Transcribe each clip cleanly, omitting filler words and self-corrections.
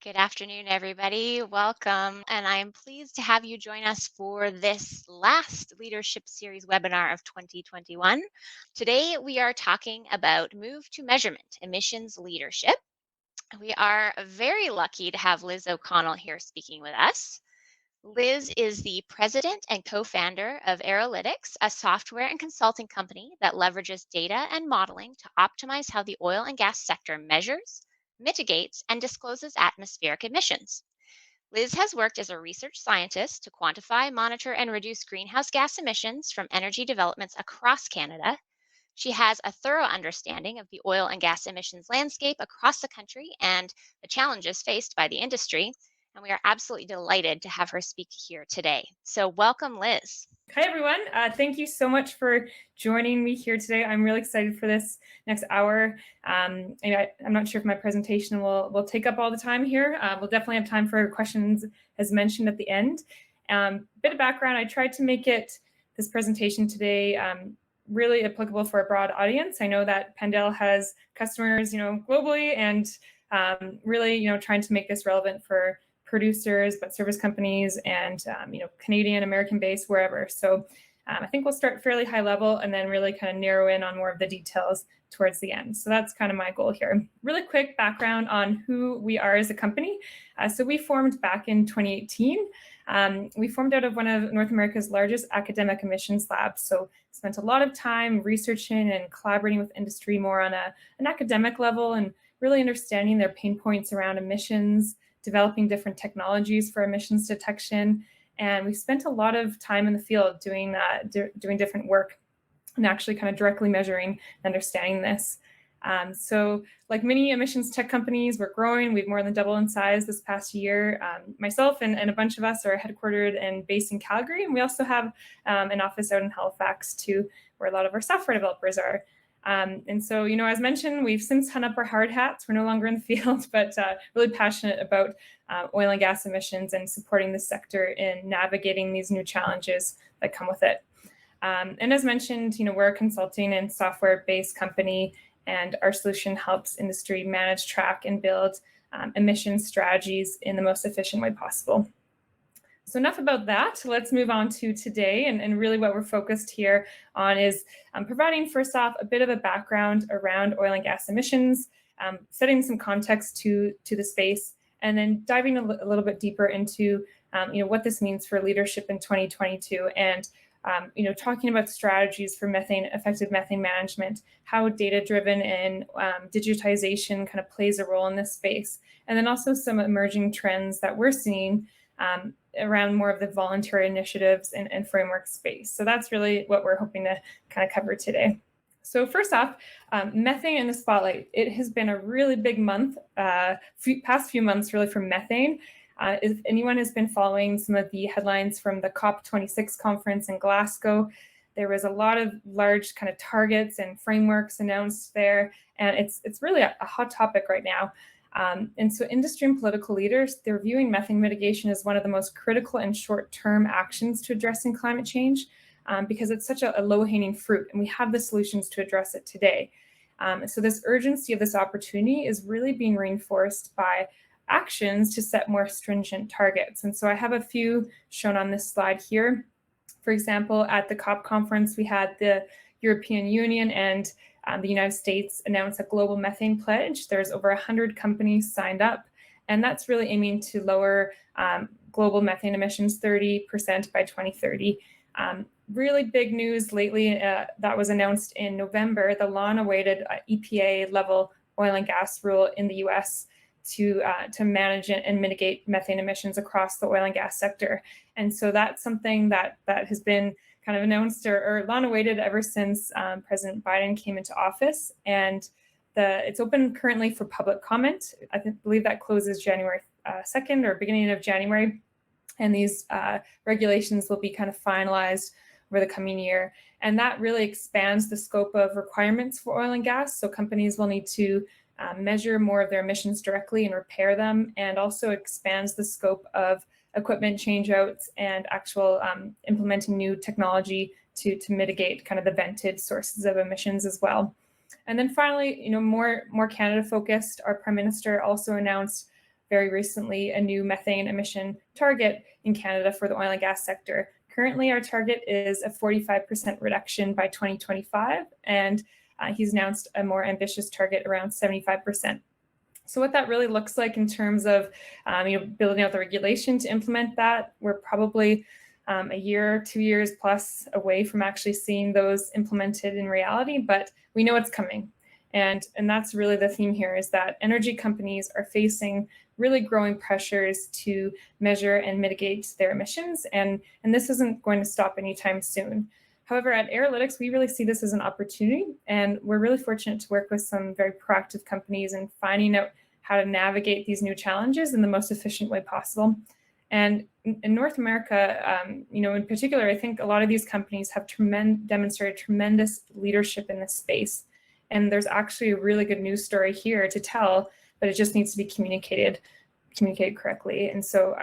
Good afternoon, everybody. Welcome. And I am pleased to have you join us for this last Leadership Series webinar of 2021. Today, we are talking about Move to Measurement Emissions Leadership. We are very lucky to have Liz O'Connell here speaking with us. Liz is the president and co founder of Arolytics, a software and consulting company that leverages data and modeling to optimize how the oil and gas sector measures, mitigates, and discloses atmospheric emissions. Liz has worked as a research scientist to quantify, monitor, and reduce greenhouse gas emissions from energy developments across Canada. She has a thorough understanding of the oil and gas emissions landscape across the country and the challenges faced by the industry. And we are absolutely delighted to have her speak here today. So, welcome, Liz. Hi, everyone. Thank you so much for joining me here today. I'm really excited for this next hour. I'm not sure if my presentation will take up all the time here. We'll definitely have time for questions, as mentioned at the end. Bit of background, I tried to make this presentation today really applicable for a broad audience. I know that Pandell has customers, globally, and really, trying to make this relevant for producers, but service companies and Canadian, American based, wherever. So I think we'll start fairly high level and then really kind of narrow in on more of the details towards the end. So that's kind of my goal here. Really quick background on who we are as a company. So we formed back in 2018. We formed out of one of North America's largest academic emissions labs. So spent a lot of time researching and collaborating with industry more on an academic level and really understanding their pain points around emissions, developing different technologies for emissions detection. And we spent a lot of time in the field doing different work and actually kind of directly measuring and understanding this. So like many emissions tech companies, we're growing. We've more than doubled in size this past year. Myself and a bunch of us are headquartered and based in Calgary. And we also have an office out in Halifax too, where a lot of our software developers are. And so, as mentioned, we've since hung up our hard hats. We're no longer in the field, but really passionate about oil and gas emissions and supporting the sector in navigating these new challenges that come with it. And as mentioned, we're a consulting and software-based company, and our solution helps industry manage, track, and build emission strategies in the most efficient way possible. So enough about that. Let's move on to today. And really what we're focused here on is providing, first off, a bit of a background around oil and gas emissions, setting some context to the space, and then diving a little bit deeper into what this means for leadership in 2022 and talking about strategies for effective methane management, how data-driven and digitization kind of plays a role in this space, and then also some emerging trends that we're seeing around more of the voluntary initiatives and framework space. So that's really what we're hoping to kind of cover today. So first off, methane in the spotlight. It has been a really big month, past few months really for methane. If anyone has been following some of the headlines from the COP26 conference in Glasgow, there was a lot of large kind of targets and frameworks announced there, and it's really a hot topic right now. And so industry and political leaders, they're viewing methane mitigation as one of the most critical and short-term actions to addressing climate change because it's such a low-hanging fruit, and we have the solutions to address it today. So this urgency of this opportunity is really being reinforced by actions to set more stringent targets. And so I have a few shown on this slide here. For example, at the COP conference, we had the European Union and the United States announced a global methane pledge. There's over 100 companies signed up, and that's really aiming to lower global methane emissions 30% by 2030. Really big news lately that was announced in November, the long-awaited EPA level oil and gas rule in the US to manage and mitigate methane emissions across the oil and gas sector. And so that's something that has been kind of announced or long awaited ever since President Biden came into office. And it's open currently for public comment. I believe that closes January 2nd or beginning of January. And these regulations will be kind of finalized over the coming year. And that really expands the scope of requirements for oil and gas. So companies will need to measure more of their emissions directly and repair them, and also expands the scope of equipment changeouts and actual implementing new technology to mitigate kind of the vented sources of emissions as well. And then finally, more Canada focused, our Prime Minister also announced very recently a new methane emission target in Canada for the oil and gas sector. Currently, our target is a 45% reduction by 2025, and he's announced a more ambitious target around 75%. So what that really looks like in terms of building out the regulation to implement that, we're probably a year, 2 years plus away from actually seeing those implemented in reality, but we know it's coming. And that's really the theme here, is that energy companies are facing really growing pressures to measure and mitigate their emissions. And this isn't going to stop anytime soon. However, at Arolytics, we really see this as an opportunity, and we're really fortunate to work with some very proactive companies in finding out how to navigate these new challenges in the most efficient way possible. And in North America, in particular, I think a lot of these companies have demonstrated tremendous leadership in this space. And there's actually a really good news story here to tell, but it just needs to be communicated correctly. And so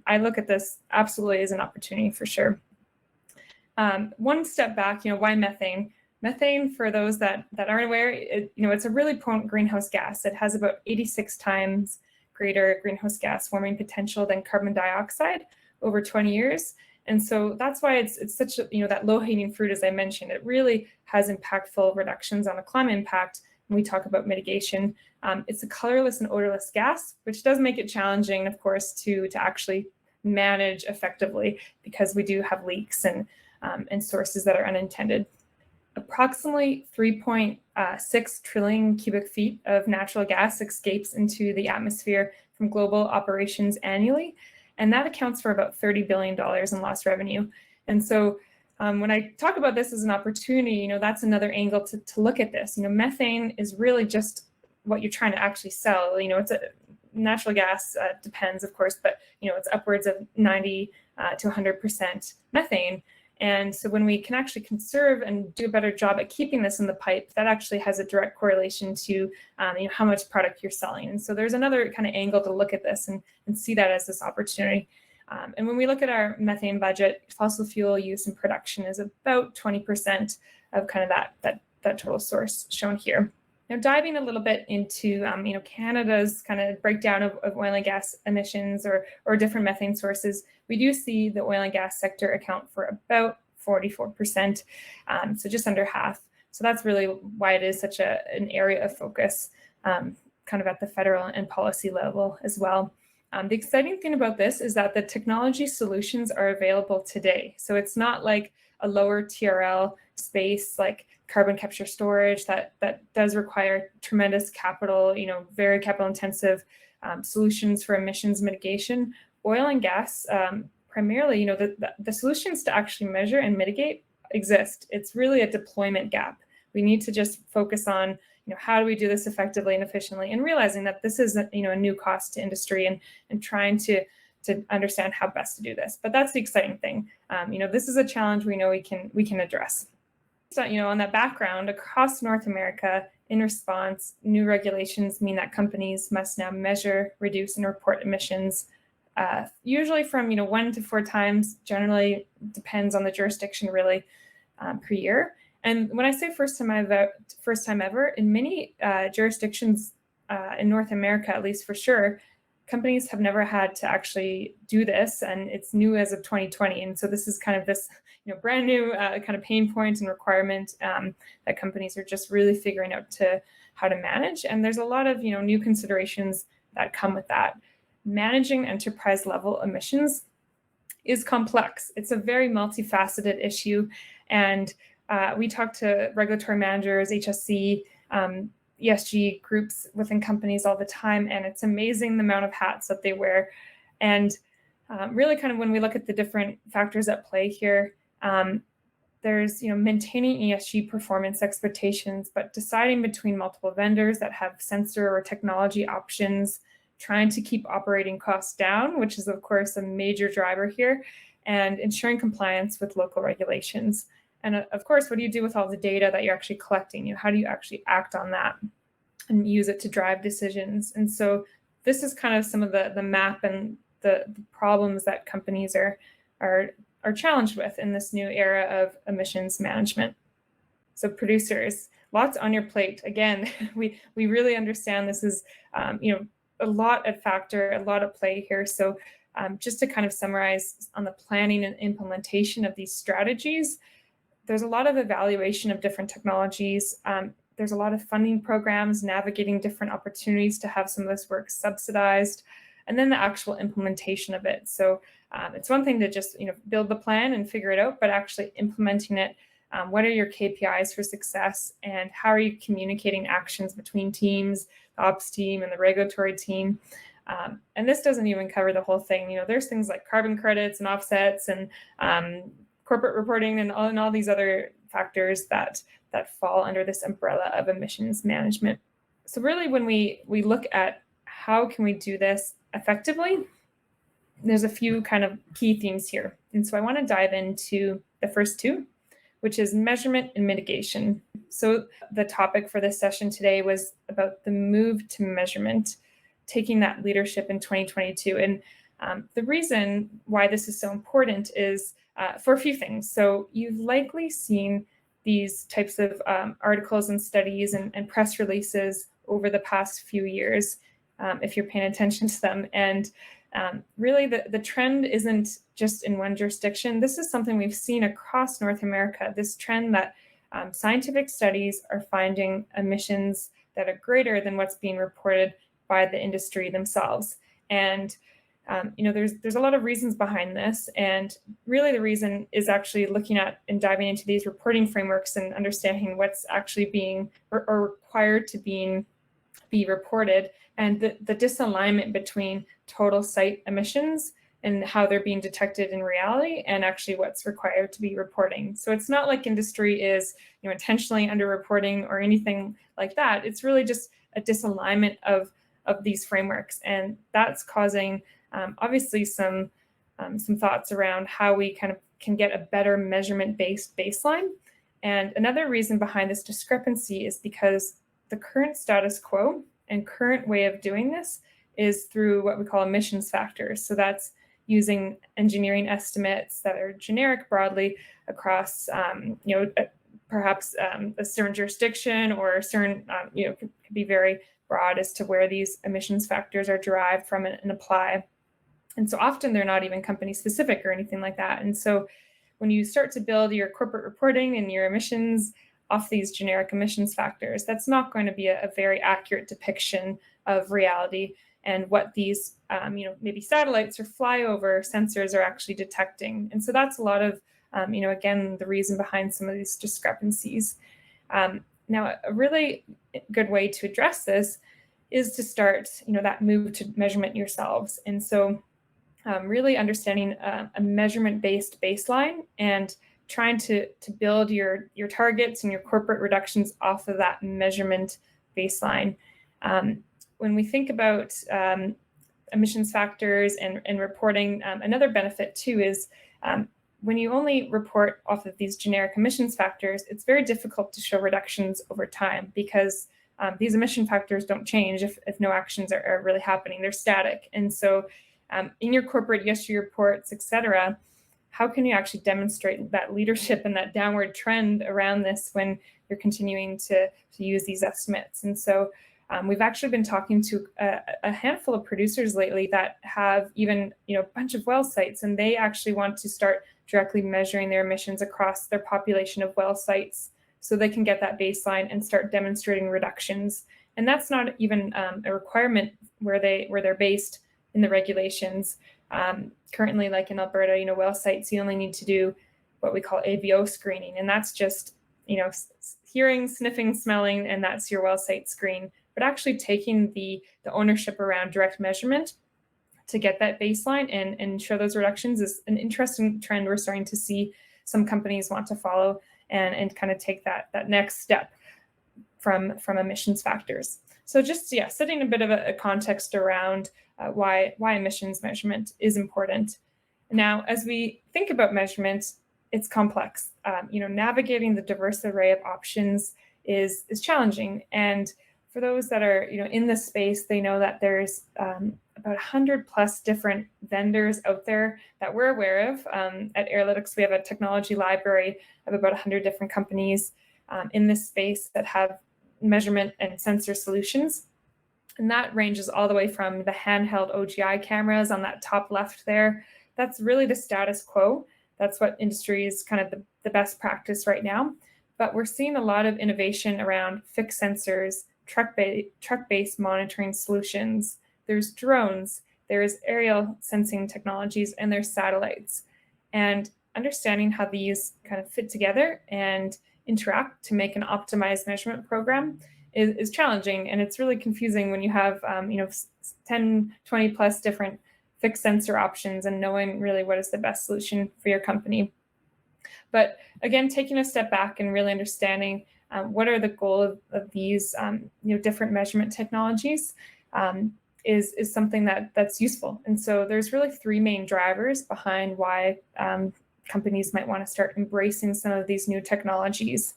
I look at this absolutely as an opportunity for sure. One step back, why methane? Methane, for those that aren't aware, it's a really potent greenhouse gas. It has about 86 times greater greenhouse gas warming potential than carbon dioxide over 20 years. And so that's why it's such that low-hanging fruit, as I mentioned. It really has impactful reductions on the climate impact when we talk about mitigation. It's a colorless and odorless gas, which does make it challenging, of course, to actually manage effectively, because we do have leaks and sources that are unintended. Approximately 3.6 trillion cubic feet of natural gas escapes into the atmosphere from global operations annually, and that accounts for about $30 billion in lost revenue. And so when I talk about this as an opportunity, that's another angle to look at this. Methane is really just what you're trying to actually sell. It's a natural gas, depends, of course, but it's upwards of 90 to 100% methane. And so when we can actually conserve and do a better job at keeping this in the pipe, that actually has a direct correlation to how much product you're selling. And so there's another kind of angle to look at this and see that as this opportunity. And when we look at our methane budget, fossil fuel use and production is about 20% of kind of that total source shown here. Now, diving a little bit into Canada's kind of breakdown of oil and gas emissions or different methane sources, we do see the oil and gas sector account for about 44%, so just under half. So that's really why it is such an area of focus, kind of at the federal and policy level as well. The exciting thing about this is that the technology solutions are available today. So it's not like a lower TRL space like carbon capture storage that does require tremendous capital, very capital intensive solutions for emissions mitigation. Oil and gas, primarily, the solutions to actually measure and mitigate exist. It's really a deployment gap. We need to just focus on, how do we do this effectively and efficiently, and realizing that this is a new cost to industry and trying to understand how best to do this. But that's the exciting thing. This is a challenge we know we can address. So, on that background, across North America, in response, new regulations mean that companies must now measure, reduce, and report emissions, usually from 1 to 4 times. Generally, depends on the jurisdiction, really, per year. And when I say first time ever, in many jurisdictions in North America, at least for sure, companies have never had to actually do this, and it's new as of 2020. And so this is kind of this brand new kind of pain point and requirement that companies are just really figuring out how to manage. And there's a lot of new considerations that come with that. Managing enterprise level emissions is complex. It's a very multifaceted issue, and we talk to regulatory managers, HSC, ESG groups within companies all the time, and it's amazing the amount of hats that they wear. And really kind of when we look at the different factors at play here, there's maintaining ESG performance expectations, but deciding between multiple vendors that have sensor or technology options, trying to keep operating costs down, which is of course a major driver here, and ensuring compliance with local regulations. And of course, what do you do with all the data that you're actually collecting? How do you actually act on that and use it to drive decisions? And so this is kind of some of the map and the problems that companies are challenged with in this new era of emissions management. So producers, lots on your plate. Again, we really understand this is a lot at factor, a lot at play here. So just to kind of summarize on the planning and implementation of these strategies, there's a lot of evaluation of different technologies. There's a lot of funding programs navigating different opportunities to have some of this work subsidized, and then the actual implementation of it. So it's one thing to just build the plan and figure it out, but actually implementing it. What are your KPIs for success, and how are you communicating actions between teams, the ops team and the regulatory team? And this doesn't even cover the whole thing. There's things like carbon credits and offsets and corporate reporting and all these other factors that fall under this umbrella of emissions management. So really, when we look at how can we do this effectively, there's a few kind of key themes here. And so I want to dive into the first two, which is measurement and mitigation. So the topic for this session today was about the move to measurement, taking that leadership in 2022. And the reason why this is so important is for a few things. So you've likely seen these types of articles and studies and press releases over the past few years, if you're paying attention to them. And really, the trend isn't just in one jurisdiction. This is something we've seen across North America, this trend that scientific studies are finding emissions that are greater than what's being reported by the industry themselves. And there's a lot of reasons behind this, and really the reason is actually looking at and diving into these reporting frameworks and understanding what's actually being or required to be reported, and the disalignment between total site emissions and how they're being detected in reality and actually what's required to be reporting. So it's not like industry is intentionally underreporting or anything like that. It's really just a disalignment of these frameworks, and that's causing obviously some thoughts around how we kind of can get a better measurement-based baseline. And another reason behind this discrepancy is because the current status quo and current way of doing this is through what we call emissions factors. So that's using engineering estimates that are generic broadly across, perhaps a certain jurisdiction, or a certain, could be very broad as to where these emissions factors are derived from and apply. And so often they're not even company specific or anything like that. And so when you start to build your corporate reporting and your emissions off these generic emissions factors, that's not going to be a very accurate depiction of reality and what these, maybe satellites or flyover sensors are actually detecting. And so that's a lot of, again, the reason behind some of these discrepancies. Now, a really good way to address this is to start, that move to measurement yourselves. And so really understanding a measurement-based baseline and trying to build your targets and your corporate reductions off of that measurement baseline. When we think about emissions factors and reporting, another benefit too is when you only report off of these generic emissions factors, it's very difficult to show reductions over time, because these emission factors don't change if no actions are really happening. They're static. And so in your corporate ESG reports, et cetera, how can you actually demonstrate that leadership and that downward trend around this when you're continuing to use these estimates? And so we've actually been talking to a handful of producers lately that have even a bunch of well sites, and they actually want to start directly measuring their emissions across their population of well sites so they can get that baseline and start demonstrating reductions. And that's not even a requirement where they're based in the regulations. Currently, like in Alberta, well sites, you only need to do what we call AVO screening, and that's just hearing, sniffing, smelling, and that's your well site screen. But actually taking the ownership around direct measurement to get that baseline and show those reductions is an interesting trend we're starting to see some companies want to follow and kind of take that next step from emissions factors. So just setting a bit of a context around why emissions measurement is important. Now, as we think about measurement, it's complex. Navigating the diverse array of options is challenging. And for those that are in this space, they know that there's about 100 plus different vendors out there that we're aware of. At Arolytics, we have a technology library of about 100 different companies in this space that have measurement and sensor solutions. And that ranges all the way from the handheld OGI cameras on that top left there. That's really the status quo. That's what industry is kind of the best practice right now. But we're seeing a lot of innovation around fixed sensors, truck-based monitoring solutions. There's drones, there's aerial sensing technologies, and there's satellites. And understanding how these kind of fit together and interact to make an optimized measurement program is challenging, and it's really confusing when you have 10, 20 plus different fixed sensor options and knowing really what is the best solution for your company. But again, taking a step back and really understanding what are the goal of these different measurement technologies is something that's useful. And so there's really three main drivers behind why companies might want to start embracing some of these new technologies.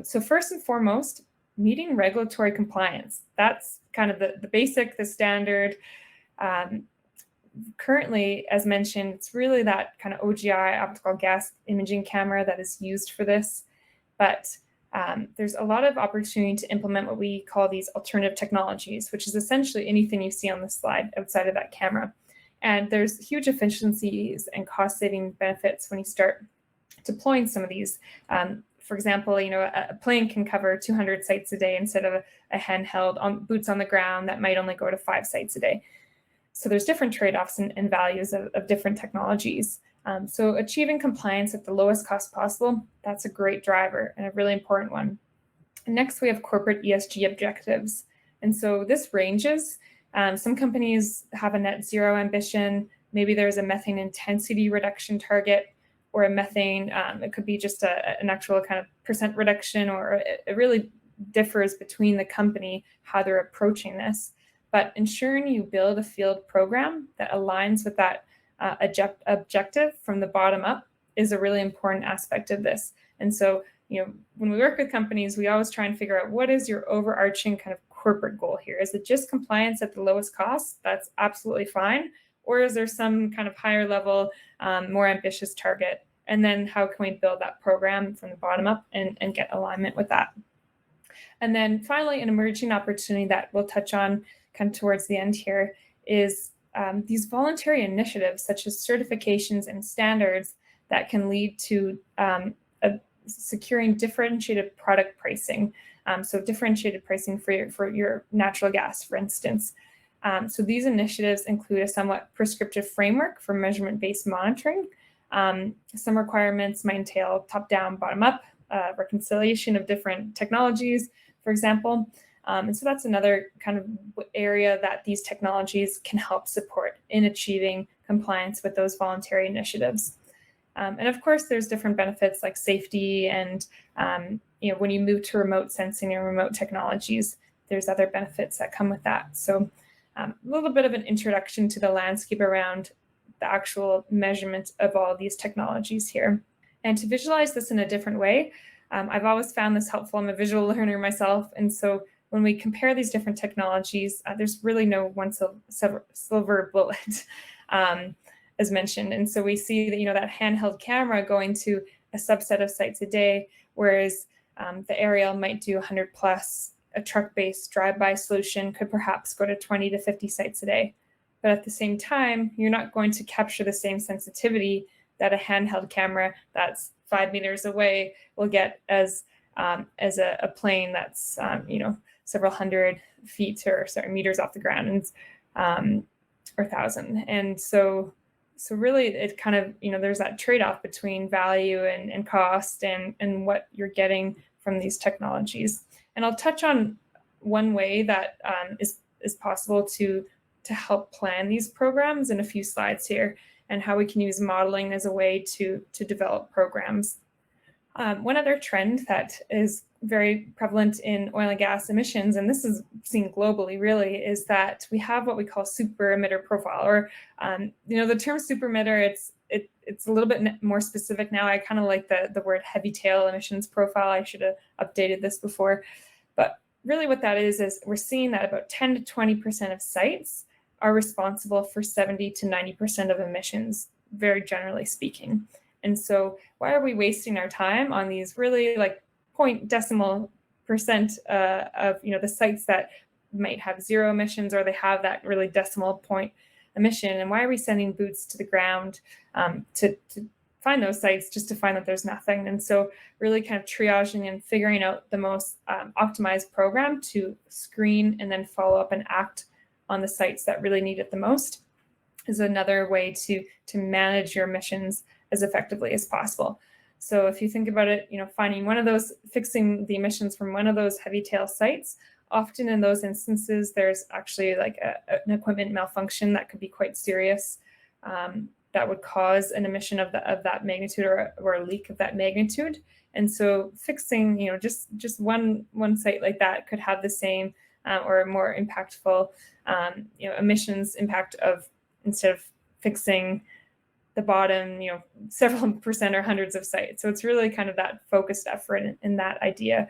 So first and foremost, meeting regulatory compliance. That's kind of the basic, the standard. Currently, as mentioned, it's really that kind of OGI, optical gas imaging camera, that is used for this. But there's a lot of opportunity to implement what we call these alternative technologies, which is essentially anything you see on the slide outside of that camera. And there's huge efficiencies and cost-saving benefits when you start deploying some of these. For example, a plane can cover 200 sites a day instead of a handheld boots on the ground that might only go to 5 sites a day. So there's different trade-offs and values of different technologies. So achieving compliance at the lowest cost possible, that's a great driver and a really important one. And next, we have corporate ESG objectives. And so this ranges. Some companies have a net zero ambition. Maybe there's a methane intensity reduction target, or a methane, it could be just an actual kind of percent reduction, or it really differs between the company, how they're approaching this. But ensuring you build a field program that aligns with that objective from the bottom up is a really important aspect of this. And so, when we work with companies, we always try and figure out what is your overarching kind of corporate goal here. Is it just compliance at the lowest cost? That's absolutely fine. Or is there some kind of higher level, more ambitious target? And then how can we build that program from the bottom up and get alignment with that? And then finally, an emerging opportunity that we'll touch on kind of towards the end here is these voluntary initiatives, such as certifications and standards that can lead to securing differentiated product pricing. So differentiated pricing for your natural gas, for instance. So these initiatives include a somewhat prescriptive framework for measurement-based monitoring. Some requirements might entail top-down, bottom-up, reconciliation of different technologies, for example. And so that's another kind of area that these technologies can help support in achieving compliance with those voluntary initiatives. And of course, there's different benefits like safety and, when you move to remote sensing and remote technologies, there's other benefits that come with that. So a little bit of an introduction to the landscape around the actual measurement of all of these technologies here. And to visualize this in a different way, I've always found this helpful. I'm a visual learner myself. And so when we compare these different technologies, there's really no one silver bullet, as mentioned. And so we see that, that handheld camera going to a subset of sites a day, whereas the aerial might do 100 plus. A truck-based drive-by solution could perhaps go to 20 to 50 sites a day. But at the same time, you're not going to capture the same sensitivity that a handheld camera that's 5 meters away will get as a plane that's several hundred feet or meters off the ground, and or 1,000. And so really it kind of, there's that trade-off between value and cost and what you're getting from these technologies. And I'll touch on one way that is possible to help plan these programs in a few slides here, and how we can use modeling as a way to develop programs. One other trend that is very prevalent in oil and gas emissions, and this is seen globally really, is that we have what we call super emitter profile, or the term super emitter, it's a little bit more specific now. I kind of like the word heavy tail emissions profile. I should have updated this before. But really what that is we're seeing that about 10 to 20% of sites are responsible for 70 to 90% of emissions, very generally speaking. And so why are we wasting our time on these really like point decimal percent of the sites that might have zero emissions, or they have that really decimal point emission. And why are we sending boots to the ground to find those sites just to find that there's nothing? And so really kind of triaging and figuring out the most optimized program to screen and then follow up and act on the sites that really need it the most is another way to manage your emissions as effectively as possible. So if you think about it, finding one of those, fixing the emissions from one of those heavy tail sites, often in those instances, there's actually like an equipment malfunction that could be quite serious, that would cause an emission of that magnitude, or a leak of that magnitude. And so fixing, just one site like that could have the same or more impactful, emissions impact of, instead of fixing the bottom, several percent or hundreds of sites. So it's really kind of that focused effort in that idea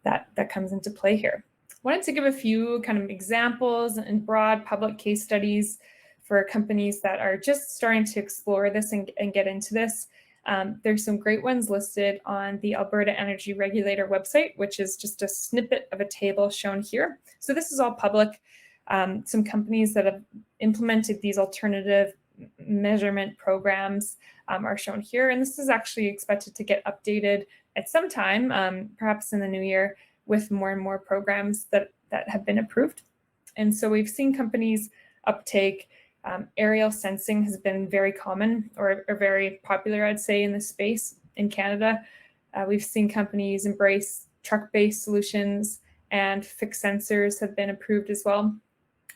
that comes into play here. I wanted to give a few kind of examples and broad public case studies for companies that are just starting to explore this and get into this. There's some great ones listed on the Alberta Energy Regulator website, which is just a snippet of a table shown here. So this is all public. Some companies that have implemented these alternative measurement programs are shown here. And this is actually expected to get updated at some time, perhaps in the new year, with more and more programs that have been approved. And so we've seen companies uptake. Aerial sensing has been very common or very popular, I'd say, in this space in Canada. We've seen companies embrace truck-based solutions, and fixed sensors have been approved as well.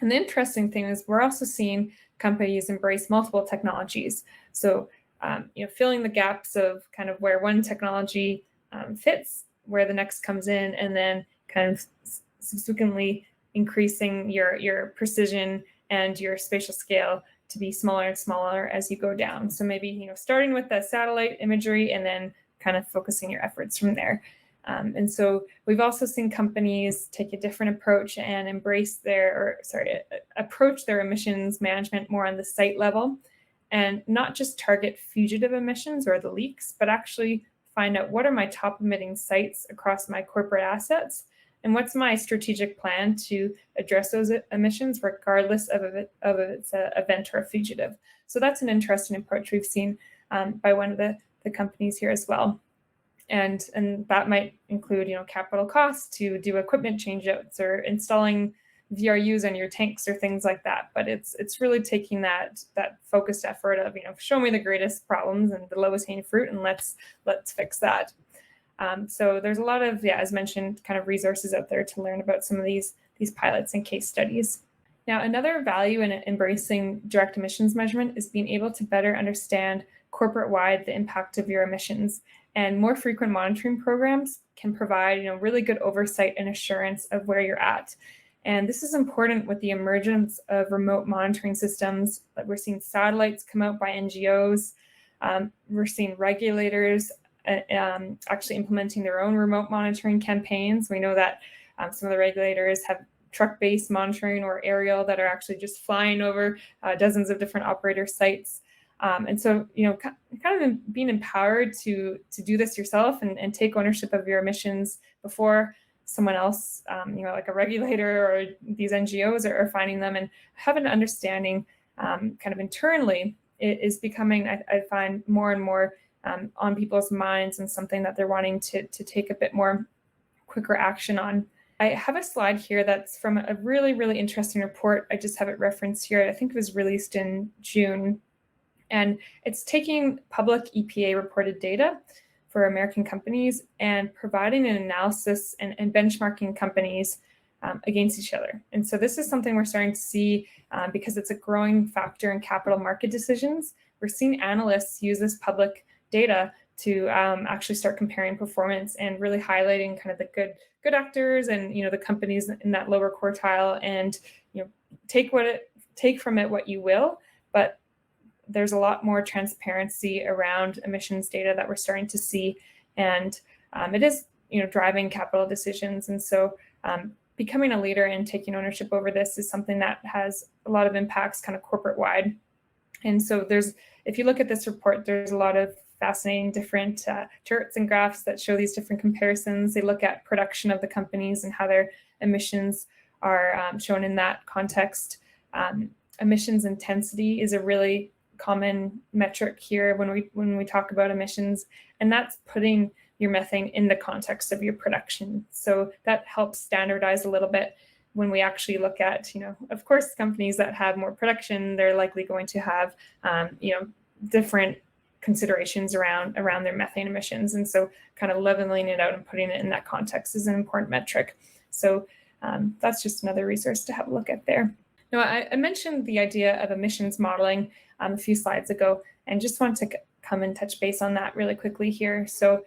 And the interesting thing is we're also seeing companies embrace multiple technologies. So, filling the gaps of kind of where one technology fits, where the next comes in, and then kind of subsequently increasing your precision and your spatial scale to be smaller and smaller as you go down. So maybe, starting with the satellite imagery and then kind of focusing your efforts from there. And so we've also seen companies take a different approach and approach their emissions management more on the site level, and not just target fugitive emissions or the leaks, but actually find out what are my top emitting sites across my corporate assets, and what's my strategic plan to address those emissions regardless of it's an event or a fugitive. So that's an interesting approach we've seen by one of the companies here as well. And that might include, capital costs to do equipment changeouts or installing VRUs on your tanks or things like that. But it's really taking that focused effort of, show me the greatest problems and the lowest hanging fruit, and let's fix that. So there's a lot of, as mentioned, kind of resources out there to learn about some of these pilots and case studies. Now, another value in embracing direct emissions measurement is being able to better understand corporate-wide the impact of your emissions. And more frequent monitoring programs can provide, really good oversight and assurance of where you're at. And this is important with the emergence of remote monitoring systems. Like we're seeing satellites come out by NGOs. We're seeing regulators actually implementing their own remote monitoring campaigns. We know that some of the regulators have truck-based monitoring or aerial that are actually just flying over dozens of different operator sites. And so, kind of being empowered to do this yourself and take ownership of your emissions before someone else, like a regulator or these NGOs are finding them, and have an understanding kind of internally is becoming, I find, more and more on people's minds, and something that they're wanting to take a bit more quicker action on. I have a slide here that's from a really, really interesting report. I just have it referenced here. I think it was released in June. And it's taking public EPA reported data for American companies and providing an analysis and benchmarking companies against each other. And so this is something we're starting to see because it's a growing factor in capital market decisions. We're seeing analysts use this public data to actually start comparing performance and really highlighting kind of the good actors and the companies in that lower quartile, and take from it what you will, but there's a lot more transparency around emissions data that we're starting to see, and it is driving capital decisions. And so becoming a leader and taking ownership over this is something that has a lot of impacts kind of corporate wide. And so if you look at this report, there's a lot of fascinating different charts and graphs that show these different comparisons. They look at production of the companies and how their emissions are shown in that context. Emissions intensity is a really common metric here when we talk about emissions, and that's putting your methane in the context of your production. So that helps standardize a little bit when we actually look at, of course, companies that have more production, they're likely going to have, different considerations around their methane emissions. And so kind of leveling it out and putting it in that context is an important metric. So that's just another resource to have a look at there. Now, I mentioned the idea of emissions modeling a few slides ago, and just want to come and touch base on that really quickly here. So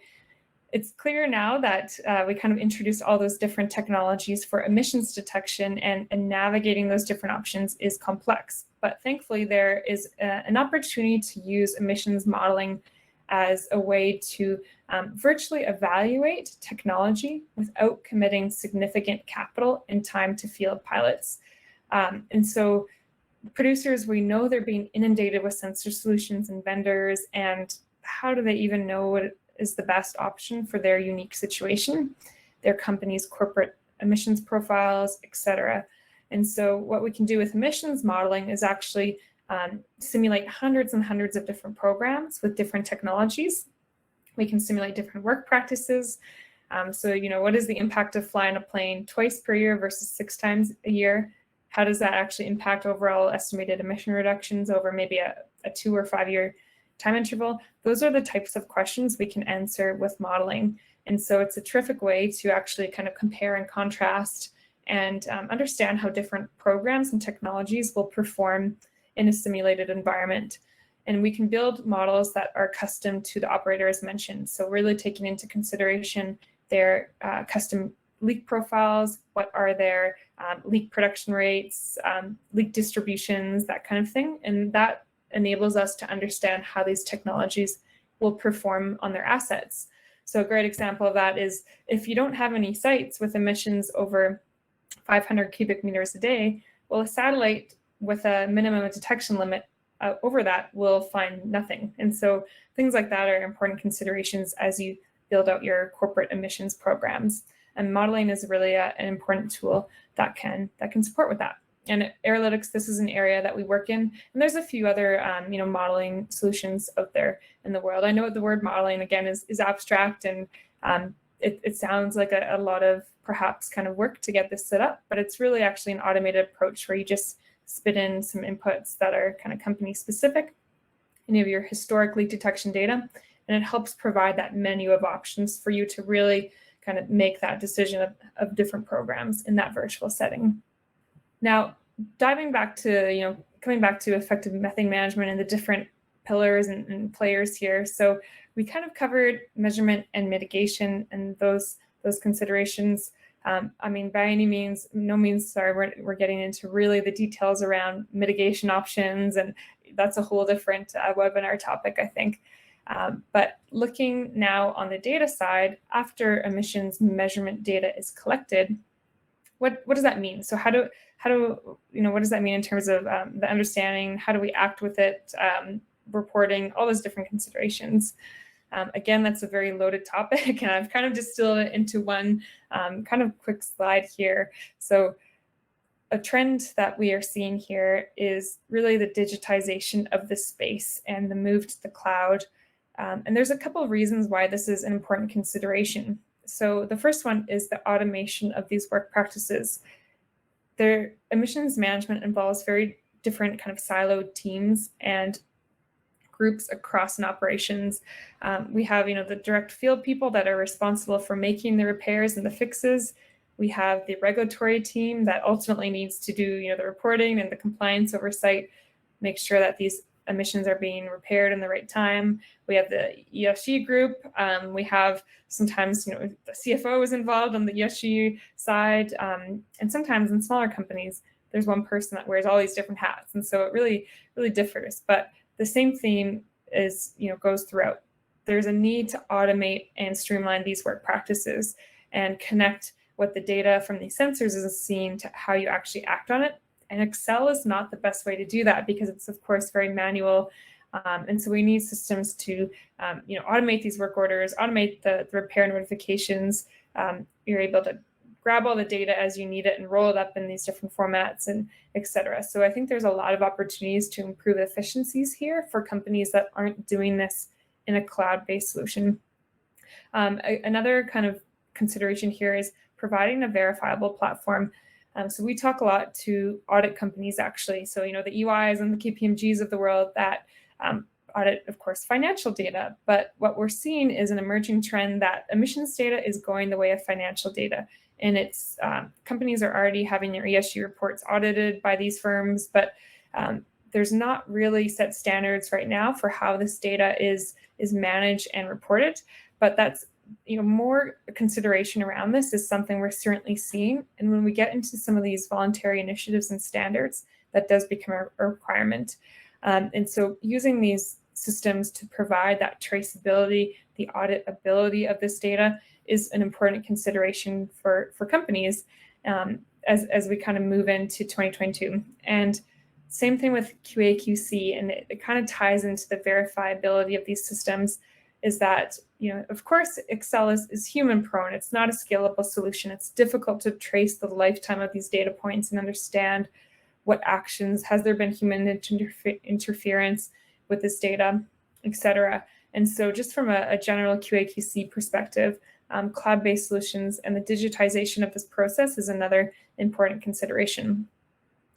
it's clear now that we kind of introduced all those different technologies for emissions detection, and navigating those different options is complex. But thankfully, there is an opportunity to use emissions modeling as a way to virtually evaluate technology without committing significant capital and time to field pilots. And so producers, we know they're being inundated with sensor solutions and vendors, and how do they even know what is the best option for their unique situation, their company's corporate emissions profiles, etc. And so what we can do with emissions modeling is actually simulate hundreds and hundreds of different programs with different technologies. We can simulate different work practices. So, what is the impact of flying a plane twice per year versus 6 times a year? How does that actually impact overall estimated emission reductions over maybe a 2 or 5 year time interval? Those are the types of questions we can answer with modeling. And so it's a terrific way to actually kind of compare and contrast and understand how different programs and technologies will perform in a simulated environment. And we can build models that are custom to the operator, as mentioned. So really taking into consideration their custom leak profiles, what are their leak production rates, leak distributions, that kind of thing. And that enables us to understand how these technologies will perform on their assets. So a great example of that is if you don't have any sites with emissions over 500 cubic meters a day, well, a satellite with a minimum detection limit over that will find nothing. And so things like that are important considerations as you build out your corporate emissions programs. And modeling is really an important tool that can support with that. And at Arolytics, this is an area that we work in, and there's a few other modeling solutions out there in the world. I know the word modeling again is abstract, and it sounds like a lot of perhaps kind of work to get this set up, but it's really actually an automated approach where you just spit in some inputs that are kind of company specific, and you have your historic leak detection data, and it helps provide that menu of options for you to really kind of make that decision of different programs in that virtual setting. Now, diving back to, coming back to effective methane management and the different pillars and players here. So we kind of covered measurement and mitigation and those considerations. By any means, no means, sorry, we're getting into really the details around mitigation options, and that's a whole different webinar topic, I think. But looking now on the data side, after emissions measurement data is collected, what does that mean? So how do what does that mean in terms of the understanding? How do we act with it? Reporting, all those different considerations. Again, that's a very loaded topic, and I've kind of distilled it into one kind of quick slide here. So a trend that we are seeing here is really the digitization of the space and the move to the cloud. And there's a couple of reasons why this is an important consideration. So the first one is the automation of these work practices. Their emissions management involves very different kind of siloed teams and groups across an operations. We have, the direct field people that are responsible for making the repairs and the fixes. We have the regulatory team that ultimately needs to do, the reporting and the compliance oversight, make sure that these emissions are being repaired in the right time. We have the ESG group. We have sometimes, the CFO is involved on the ESG side. And sometimes in smaller companies, there's one person that wears all these different hats. And so it really, really differs. But the same theme is, goes throughout. There's a need to automate and streamline these work practices and connect what the data from these sensors is seeing to how you actually act on it. And Excel is not the best way to do that because it's, of course, very manual. And so we need systems to, automate these work orders, automate the repair notifications. You're able to grab all the data as you need it and roll it up in these different formats and et cetera. So I think there's a lot of opportunities to improve efficiencies here for companies that aren't doing this in a cloud-based solution. Another kind of consideration here is providing a verifiable platform. So we talk a lot to audit companies, actually. So, the EYs and the KPMGs of the world that audit, of course, financial data. But what we're seeing is an emerging trend that emissions data is going the way of financial data. And it's companies are already having their ESG reports audited by these firms, but there's not really set standards right now for how this data is managed and reported. But that's more consideration around this is something we're certainly seeing. And when we get into some of these voluntary initiatives and standards, that does become a requirement. And so using these systems to provide that traceability, the auditability of this data is an important consideration for companies as we kind of move into 2022. And same thing with QA/QC, and it kind of ties into the verifiability of these systems, is that, of course, Excel is human prone. It's not a scalable solution. It's difficult to trace the lifetime of these data points and understand what actions, has there been human interference with this data, et cetera. And so just from a general QA/QC perspective, cloud-based solutions and the digitization of this process is another important consideration.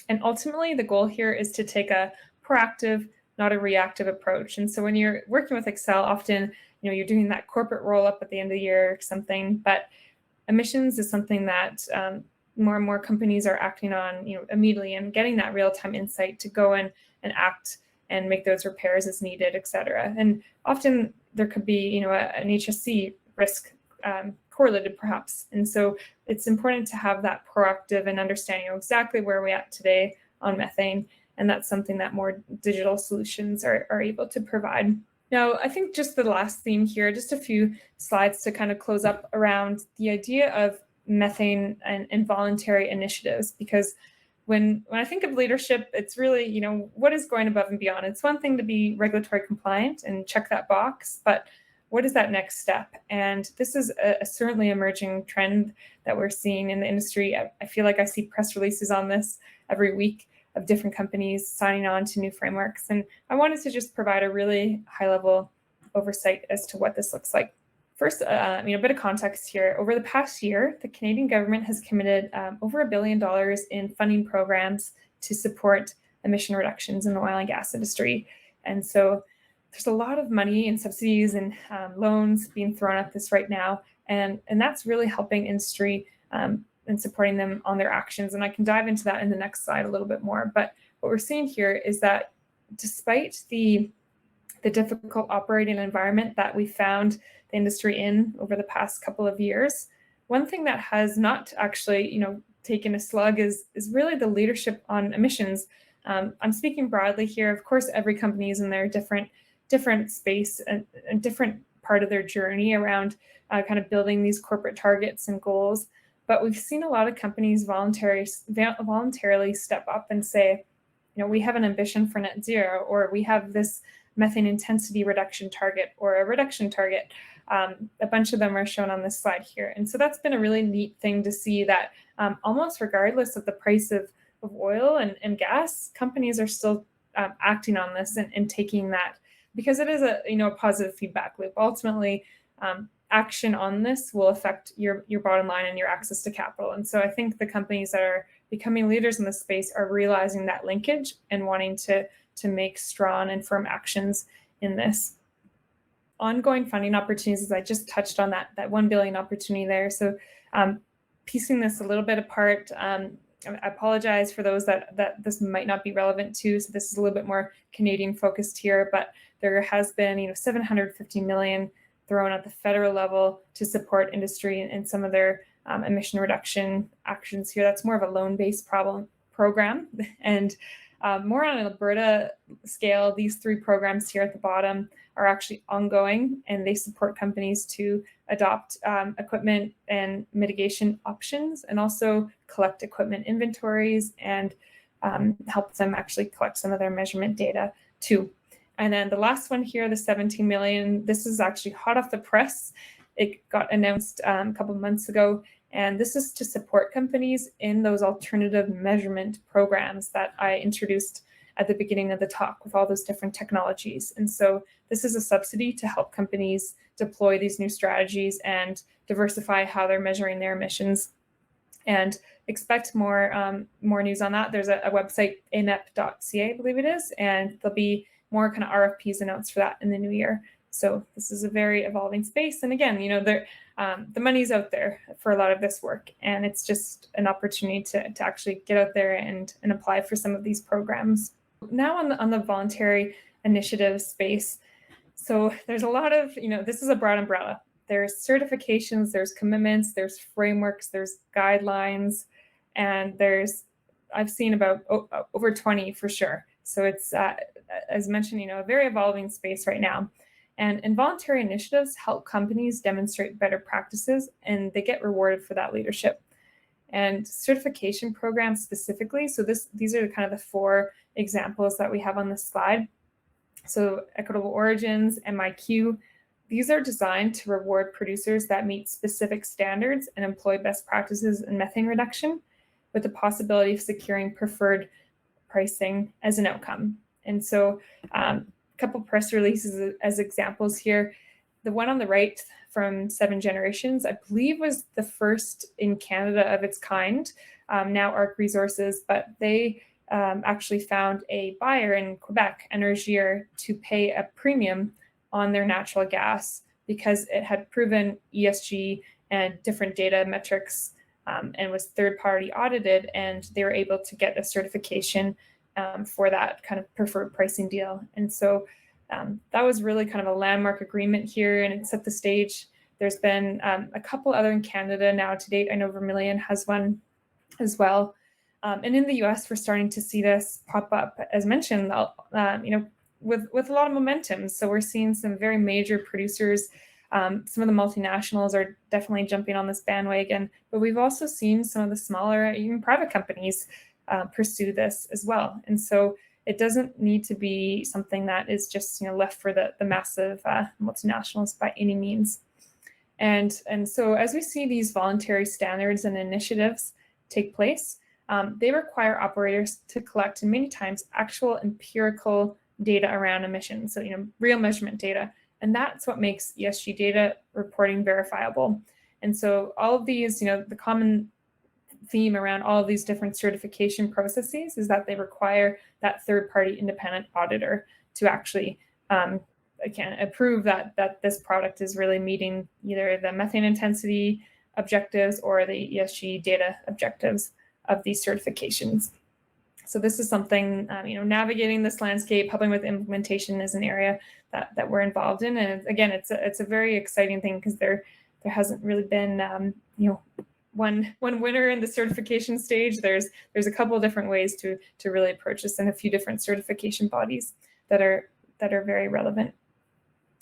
And ultimately, the goal here is to take a proactive, not a reactive approach. And so when you're working with Excel, often, you're doing that corporate roll-up at the end of the year or something, but emissions is something that more and more companies are acting on, immediately, and getting that real-time insight to go in and act and make those repairs as needed, et cetera. And often there could be, an HSC risk correlated perhaps. And so it's important to have that proactive and understanding exactly where we're at today on methane. And that's something that more digital solutions are able to provide. Now, I think just the last theme here, just a few slides to kind of close up around the idea of methane and voluntary initiatives, because when I think of leadership, it's really, what is going above and beyond? It's one thing to be regulatory compliant and check that box, but what is that next step? And this is a certainly emerging trend that we're seeing in the industry. I feel like I see press releases on this every week of different companies signing on to new frameworks. And I wanted to just provide a really high-level oversight as to what this looks like. First, a bit of context here. Over the past year, the Canadian government has committed over $1 billion in funding programs to support emission reductions in the oil and gas industry. And so there's a lot of money and subsidies and loans being thrown at this right now. And that's really helping industry and supporting them on their actions. And I can dive into that in the next slide a little bit more. But what we're seeing here is that despite the difficult operating environment that we found the industry in over the past couple of years, one thing that has not actually, taken a slug is really the leadership on emissions. I'm speaking broadly here. Of course, every company is in their different space and different part of their journey around kind of building these corporate targets and goals. But we've seen a lot of companies voluntarily step up and say, we have an ambition for net zero, or we have this methane intensity reduction target or a reduction target. A bunch of them are shown on this slide here. And so that's been a really neat thing to see that almost regardless of the price of oil and gas, companies are still acting on this and taking that, because it is a positive feedback loop. Ultimately, action on this will affect your bottom line and your access to capital. And so I think the companies that are becoming leaders in this space are realizing that linkage and wanting to make strong and firm actions in this. Ongoing funding opportunities, as I just touched on that $1 billion opportunity there. So piecing this a little bit apart, I apologize for those that this might not be relevant to. So this is a little bit more Canadian focused here, but there has been $750 million thrown at the federal level to support industry and some of their emission reduction actions here. That's more of a loan-based program. And more on an Alberta scale, these three programs here at the bottom are actually ongoing, and they support companies to adopt equipment and mitigation options, and also collect equipment inventories and help them actually collect some of their measurement data too. And then the last one here, the 17 million, this is actually hot off the press. It got announced a couple of months ago, And this is to support companies in those alternative measurement programs that I introduced at the beginning of the talk with all those different technologies. And so this is a subsidy to help companies deploy these new strategies and diversify how they're measuring their emissions. And expect more news on that. There's a website, amep.ca, I believe it is, and there'll be more kind of RFPs announced for that in the new year. So this is a very evolving space. And again, the money's out there for a lot of this work, and it's just an opportunity to actually get out there and apply for some of these programs. Now on the voluntary initiative space, so there's a lot of, this is a broad umbrella. There's certifications, there's commitments, there's frameworks, there's guidelines, and I've seen about over 20 for sure. So it's, as mentioned, a very evolving space right now. And involuntary initiatives help companies demonstrate better practices, and they get rewarded for that leadership. And certification programs specifically, so these are kind of the 4 examples that we have on this slide. So Equitable Origins, MIQ, these are designed to reward producers that meet specific standards and employ best practices in methane reduction, with the possibility of securing preferred pricing as an outcome. And so a couple press releases as examples here. The one on the right from 7 Generations, I believe, was the first in Canada of its kind, now ARC Resources, but they actually found a buyer in Quebec, Énergir, to pay a premium on their natural gas because it had proven ESG and different data metrics and was third-party audited, and they were able to get a certification for that kind of preferred pricing deal. And so that was really kind of a landmark agreement here, and it set the stage. There's been a couple other in Canada now to date. I know Vermilion has one as well. And in the US, we're starting to see this pop up, as mentioned, with a lot of momentum. So we're seeing some very major producers. Some of the multinationals are definitely jumping on this bandwagon, but we've also seen some of the smaller, even private companies pursue this as well. And so it doesn't need to be something that is just left for the massive multinationals by any means. And so as we see these voluntary standards and initiatives take place, they require operators to collect, and many times, actual empirical data around emissions, so real measurement data. And that's what makes ESG data reporting verifiable. And so all of these, the common theme around all of these different certification processes is that they require that third-party independent auditor to actually approve that this product is really meeting either the methane intensity objectives or the ESG data objectives of these certifications. So this is something, navigating this landscape, helping with implementation is an area that we're involved in. And again, it's a very exciting thing because there hasn't really been, one winner in the certification stage. There's a couple of different ways to really approach this, and a few different certification bodies that are very relevant.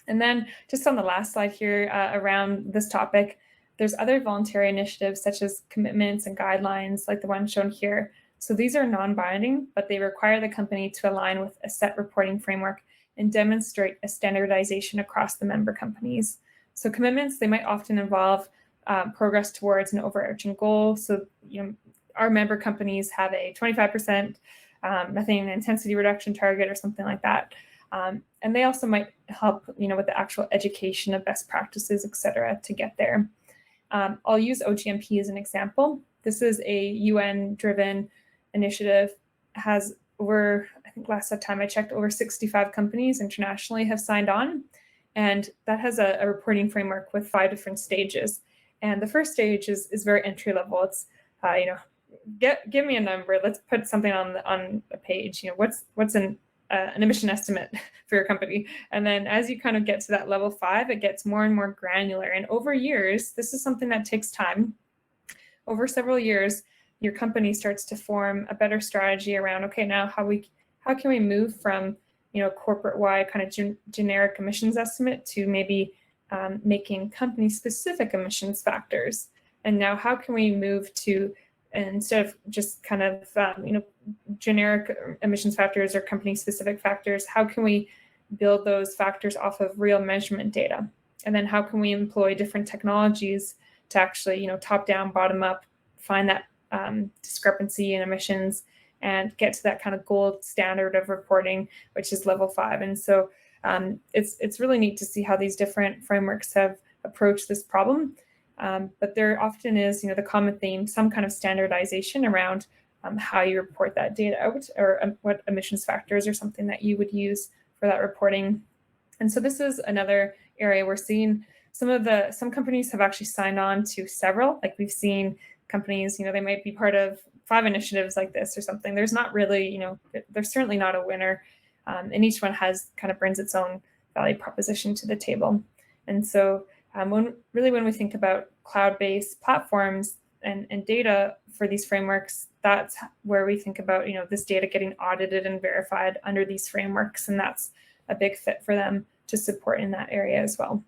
And then just on the last slide here around this topic, there's other voluntary initiatives such as commitments and guidelines like the one shown here. So these are non-binding, but they require the company to align with a set reporting framework and demonstrate a standardization across the member companies. So commitments, they might often involve progress towards an overarching goal. So our member companies have a 25% methane intensity reduction target or something like that. And they also might help with the actual education of best practices, et cetera, to get there. I'll use OGMP as an example. This is a UN-driven initiative, has over, I think last time I checked, over 65 companies internationally have signed on. And that has a reporting framework with 5 different stages. And the first stage is very entry level. It's, give me a number. Let's put something on a page. What's an emission estimate for your company? And then as you kind of get to that level 5, it gets more and more granular. And over years, this is something that takes time. Over several years, your company starts to form a better strategy around, okay, now how can we move from corporate-wide kind of generic emissions estimate to maybe making company-specific emissions factors? And now how can we move to, instead of just kind of generic emissions factors or company-specific factors, how can we build those factors off of real measurement data? And then how can we employ different technologies to actually, top down, bottom up, find that discrepancy in emissions and get to that kind of gold standard of reporting, which is level 5. And so it's really neat to see how these different frameworks have approached this problem. But there often is, the common theme, some kind of standardization around how you report that data out, or what emissions factors or something that you would use for that reporting. And so this is another area we're seeing some companies have actually signed on to several. Like we've seen companies, they might be part of 5 initiatives like this or something. There's not really, there's certainly not a winner. And each one kind of brings its own value proposition to the table. And so when we think about cloud-based platforms and data for these frameworks, that's where we think about, this data getting audited and verified under these frameworks. And that's a big fit for them to support in that area as well.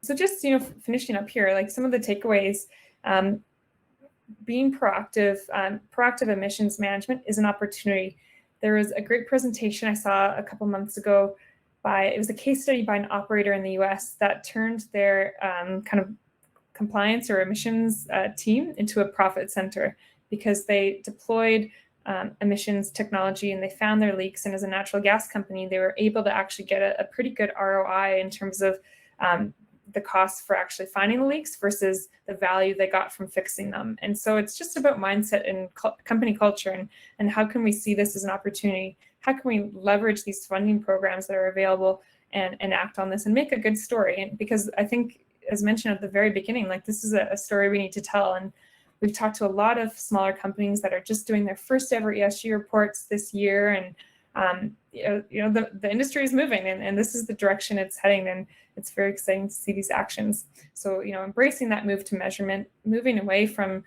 So just, finishing up here, like some of the takeaways, being proactive emissions management is an opportunity. There was a great presentation I saw a couple months ago it was a case study by an operator in the US that turned their kind of compliance or emissions team into a profit center because they deployed emissions technology and they found their leaks. And as a natural gas company, they were able to actually get a pretty good ROI in terms of the cost for actually finding the leaks versus the value they got from fixing them. And so it's just about mindset and company culture and how can we see this as an opportunity? How can we leverage these funding programs that are available and act on this and make a good story? And because I think, as mentioned at the very beginning, like this is a story we need to tell. And we've talked to a lot of smaller companies that are just doing their first ever ESG reports this year. And the industry is moving and this is the direction it's heading. And it's very exciting to see these actions. So, embracing that move to measurement, moving away from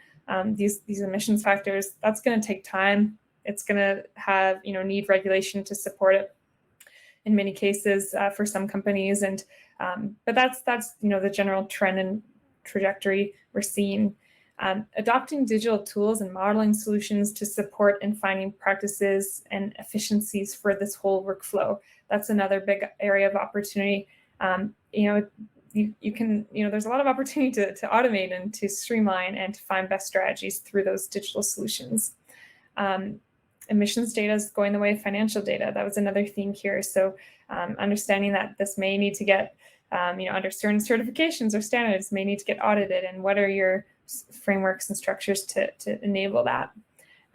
these emissions factors, that's going to take time. It's going to have, need regulation to support it in many cases for some companies. And but that's the general trend and trajectory we're seeing. Adopting digital tools and modeling solutions to support and finding practices and efficiencies for this whole workflow. That's another big area of opportunity. You can, there's a lot of opportunity to automate and to streamline and to find best strategies through those digital solutions. Emissions data is going the way of financial data. That was another theme here. So understanding that this may need to get, under certain certifications or standards, may need to get audited, and what are your frameworks and structures to enable that.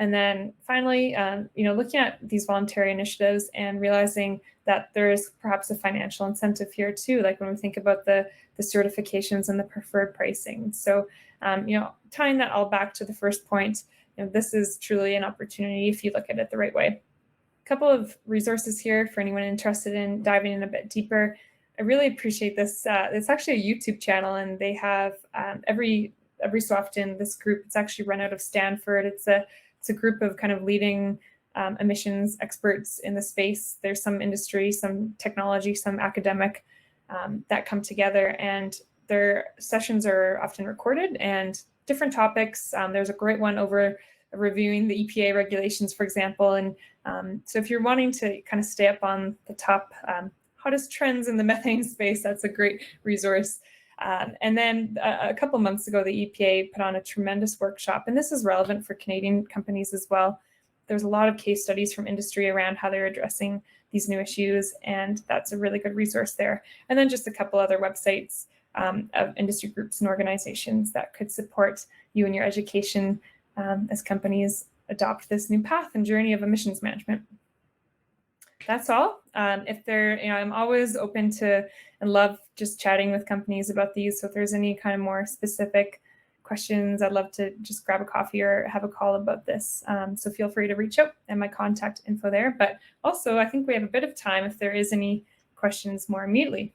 And then finally, looking at these voluntary initiatives and realizing that there is perhaps a financial incentive here too, like when we think about the certifications and the preferred pricing. So, tying that all back to the first point, this is truly an opportunity if you look at it the right way. A couple of resources here for anyone interested in diving in a bit deeper. I really appreciate this. It's actually a YouTube channel, and they have every so often this group. It's actually run out of Stanford. It's a group of kind of leading emissions experts in the space. There's some industry, some technology, some academic that come together, and their sessions are often recorded and different topics. There's a great one over reviewing the EPA regulations, for example. And so if you're wanting to kind of stay up on the top hottest trends in the methane space, that's a great resource. And then a couple months ago, the EPA put on a tremendous workshop, and this is relevant for Canadian companies as well. There's a lot of case studies from industry around how they're addressing these new issues, and that's a really good resource there. And then just a couple other websites of industry groups and organizations that could support you in your education as companies adopt this new path and journey of emissions management. That's all. If there, I'm always open to and love just chatting with companies about these. So if there's any kind of more specific questions, I'd love to just grab a coffee or have a call about this. So feel free to reach out, and my contact info there. But also, I think we have a bit of time if there is any questions more immediately.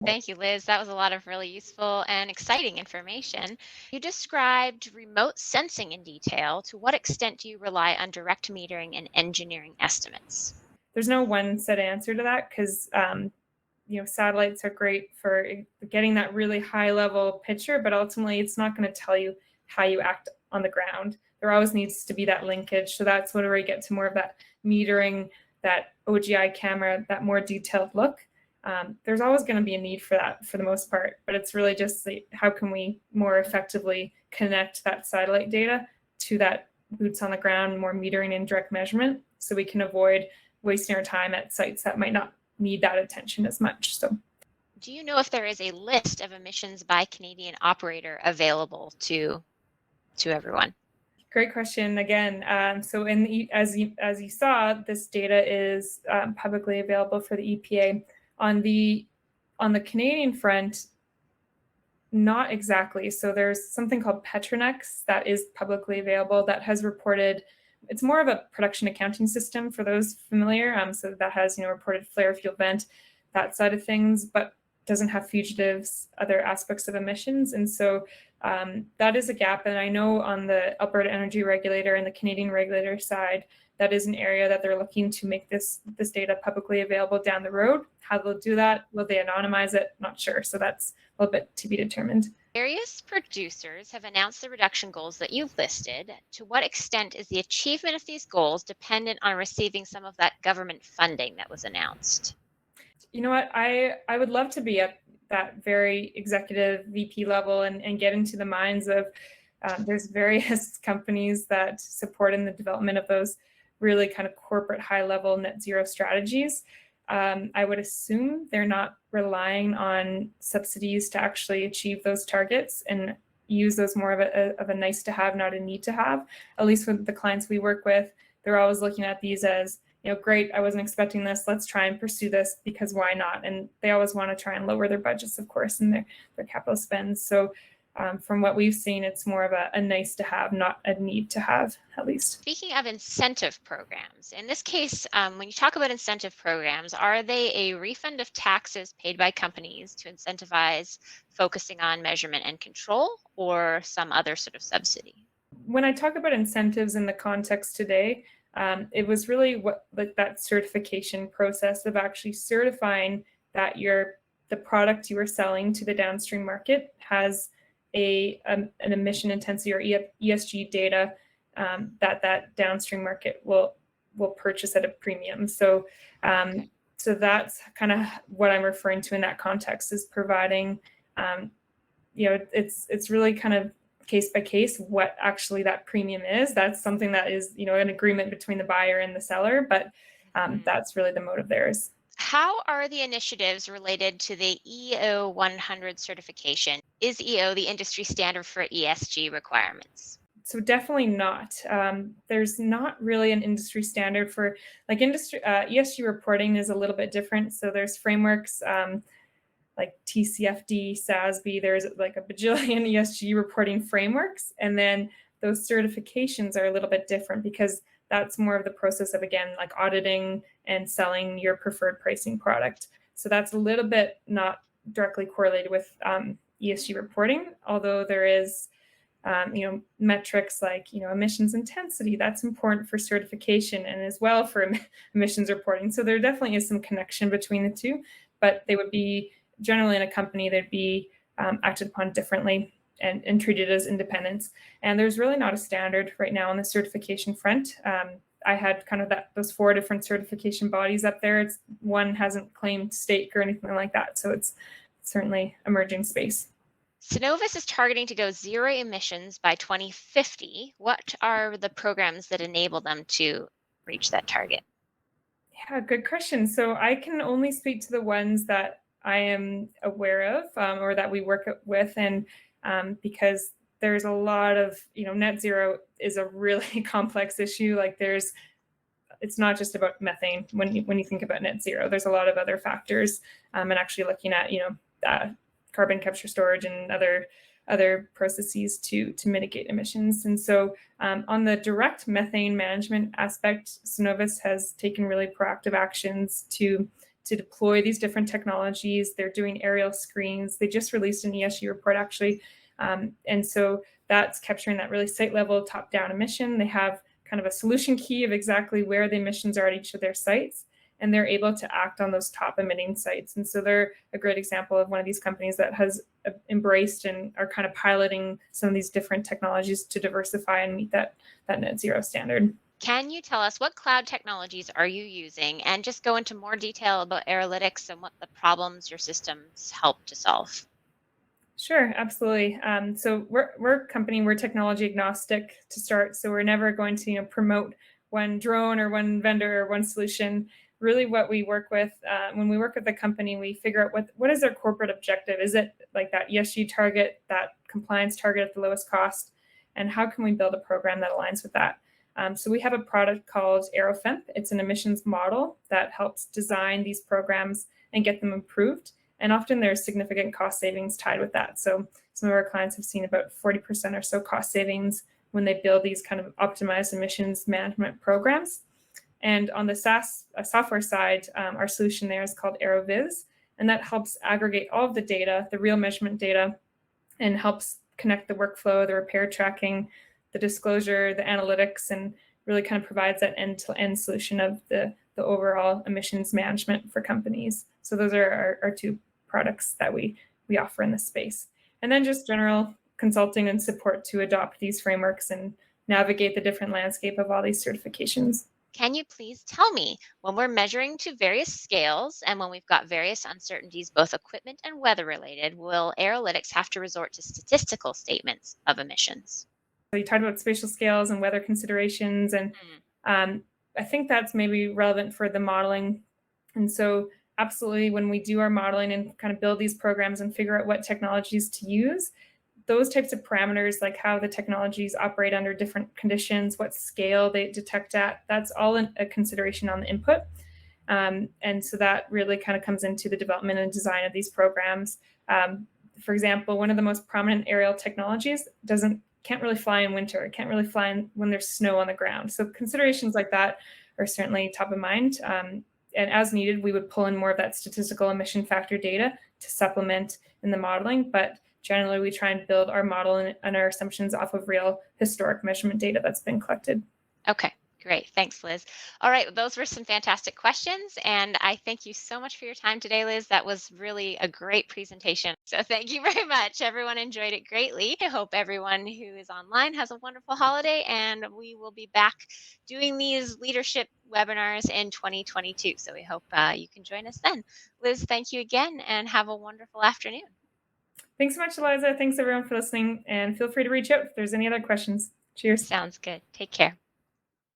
Thank you, Liz. That was a lot of really useful and exciting information. You described remote sensing in detail. To what extent do you rely on direct metering and engineering estimates? There's no one set answer to that because satellites are great for getting that really high level picture, but ultimately it's not going to tell you how you act on the ground. There always needs to be that linkage. So that's where we get to more of that metering, that OGI camera, that more detailed look. there's always going to be a need for that for the most part, but it's really just how can we more effectively connect that satellite data to that boots on the ground, more metering and direct measurement, so we can avoid wasting our time at sites that might not need that attention as much. So, do you know if there is a list of emissions by Canadian operator available to everyone? Great question again. So, as you saw, this data is publicly available for the EPA. On the Canadian front, not exactly. So there's something called Petronex that is publicly available that has reported. It's more of a production accounting system for those familiar. So that has reported flare, fuel vent, that side of things, but doesn't have fugitives, other aspects of emissions. And so that is a gap. And I know on the Alberta Energy Regulator and the Canadian regulator side, that is an area that they're looking to make this data publicly available down the road. How they'll do that, will they anonymize it? Not sure. So that's a little bit to be determined. Various producers have announced the reduction goals that you've listed. To what extent is the achievement of these goals dependent on receiving some of that government funding that was announced? You know what? I would love to be at that very executive VP level and get into the minds of, there's various companies that support in the development of those really kind of corporate high level net zero strategies. I would assume they're not relying on subsidies to actually achieve those targets and use those more of a nice to have, not a need to have. At least with the clients we work with, they're always looking at these as, great, I wasn't expecting this. Let's try and pursue this because why not? And they always want to try and lower their budgets, of course, and their capital spends. So from what we've seen, it's more of a nice to have, not a need to have, at least. Speaking of incentive programs, in this case, when you talk about incentive programs, are they a refund of taxes paid by companies to incentivize focusing on measurement and control, or some other sort of subsidy? When I talk about incentives in the context today, it was really that certification process of actually certifying that the product you are selling to the downstream market has an emission intensity or ESG data that downstream market will purchase at a premium. So so that's kind of what I'm referring to in that context, is providing it's really kind of case by case what actually that premium is. That's something that is an agreement between the buyer and the seller, but that's really the motive there. Is How are the initiatives related to the EO 100 certification? Is EO the industry standard for ESG requirements? So definitely not. There's not really an industry standard for industry ESG reporting is a little bit different. So there's frameworks like TCFD, SASB. There's like a bajillion ESG reporting frameworks, and then those certifications are a little bit different because that's more of the process of, again, like auditing and selling your preferred pricing product. So that's a little bit not directly correlated with ESG reporting, although there is metrics like emissions intensity. That's important for certification and as well for emissions reporting. So there definitely is some connection between the two, but they would be generally in a company, they'd be acted upon differently and treated as independents. And there's really not a standard right now on the certification front. I had kind of those 4 different certification bodies up there. One hasn't claimed stake or anything like that. So it's certainly emerging space. Cenovus is targeting to go zero emissions by 2050. What are the programs that enable them to reach that target? Yeah, good question. So I can only speak to the ones that I am aware of or that we work with. And because there's a lot of, net zero is a really complex issue. Like it's not just about methane when you think about net zero. There's a lot of other factors, and actually looking at carbon capture storage and other processes to mitigate emissions. And so on the direct methane management aspect, Cenovus has taken really proactive actions to deploy these different technologies. They're doing aerial screens. They just released an ESG report actually. And so that's capturing that really site level top-down emission. They have kind of a solution key of exactly where the emissions are at each of their sites, and they're able to act on those top emitting sites. And so they're a great example of one of these companies that has embraced and are kind of piloting some of these different technologies to diversify and meet that net zero standard. Can you tell us what cloud technologies are you using and just go into more detail about Arolytics and what the problems your systems help to solve? Sure, absolutely. So we're a company, we're technology agnostic to start. So we're never going to promote one drone or one vendor or one solution. Really, what we work with when we work with the company, we figure out what is their corporate objective. Is it like that ESG target, that compliance target at the lowest cost, and how can we build a program that aligns with that? So we have a product called Aerofemp. It's an emissions model that helps design these programs and get them approved. And often there's significant cost savings tied with that. So some of our clients have seen about 40% or so cost savings when they build these kind of optimized emissions management programs. And on the SaaS software side, our solution there is called AeroViz, and that helps aggregate all of the data, the real measurement data, and helps connect the workflow, the repair tracking, the disclosure, the analytics, and really kind of provides that end-to-end solution of the overall emissions management for companies. So those are our two products that we offer in this space. And then just general consulting and support to adopt these frameworks and navigate the different landscape of all these certifications. Can you please tell me when we're measuring to various scales and when we've got various uncertainties, both equipment and weather related, will Aerolytics have to resort to statistical statements of emissions? So you talked about spatial scales and weather considerations, and I think that's maybe relevant for the modeling. And so, absolutely, when we do our modeling and kind of build these programs and figure out what technologies to use, those types of parameters, like how the technologies operate under different conditions, what scale they detect at, that's all a consideration on the input. And so that really kind of comes into the development and design of these programs. For example, one of the most prominent aerial technologies can't really fly in winter. It can't really fly when there's snow on the ground. So considerations like that are certainly top of mind. And as needed, we would pull in more of that statistical emission factor data to supplement in the modeling. But generally, we try and build our model and our assumptions off of real historic measurement data that's been collected. Okay, great. Thanks, Liz. All right, those were some fantastic questions. And I thank you so much for your time today, Liz. That was really a great presentation. So thank you very much. Everyone enjoyed it greatly. I hope everyone who is online has a wonderful holiday. And we will be back doing these leadership webinars in 2022. So we hope you can join us then. Liz, thank you again and have a wonderful afternoon. Thanks so much, Eliza. Thanks everyone for listening. And feel free to reach out if there's any other questions. Cheers. Sounds good. Take care.